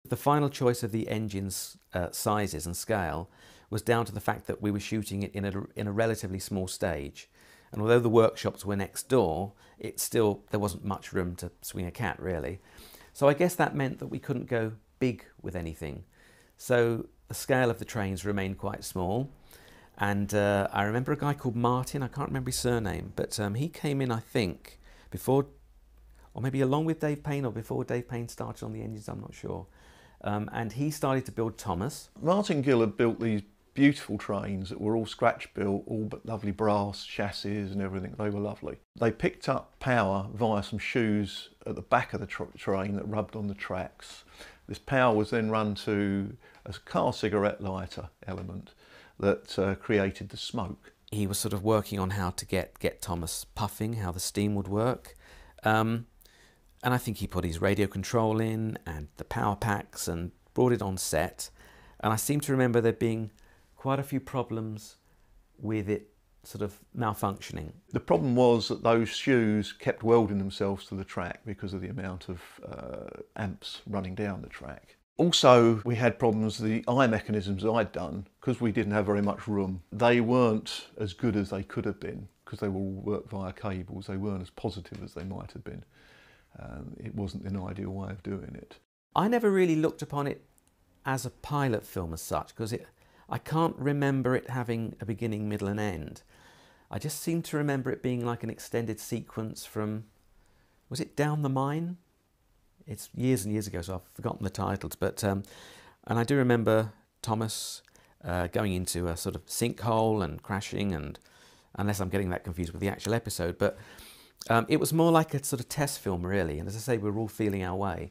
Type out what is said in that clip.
The final choice of the engine's sizes and scale was down to the fact that we were shooting it in a relatively small stage. And although the workshops were next door, there wasn't much room to swing a cat, really. So I guess that meant that we couldn't go big with anything. So the scale of the trains remained quite small. And I remember a guy called Martin, I can't remember his surname, but he came in, I think, before, or maybe along with Dave Payne, or before Dave Payne started on the engines, I'm not sure. And he started to build Thomas. Martin Gill had built these beautiful trains that were all scratch built, all but lovely brass chassis and everything. They were lovely. They picked up power via some shoes at the back of the train that rubbed on the tracks. This power was then run to a car cigarette lighter element that created the smoke. He was sort of working on how to get Thomas puffing, how the steam would work. And I think he put his radio control in and the power packs and brought it on set. And I seem to remember there being quite a few problems with it sort of malfunctioning. The problem was that those shoes kept welding themselves to the track because of the amount of amps running down the track. Also, we had problems, the eye mechanisms I'd done, because we didn't have very much room, they weren't as good as they could have been, because they were all worked via cables. They weren't as positive as they might have been. It wasn't an ideal way of doing it. I never really looked upon it as a pilot film as such, because I can't remember it having a beginning, middle and end. I just seem to remember it being like an extended sequence from, was it Down the Mine? It's years and years ago, so I've forgotten the titles. But and I do remember Thomas going into a sort of sinkhole and crashing, and unless I'm getting that confused with the actual episode. But it was more like a sort of test film, really. And as I say, we were all feeling our way.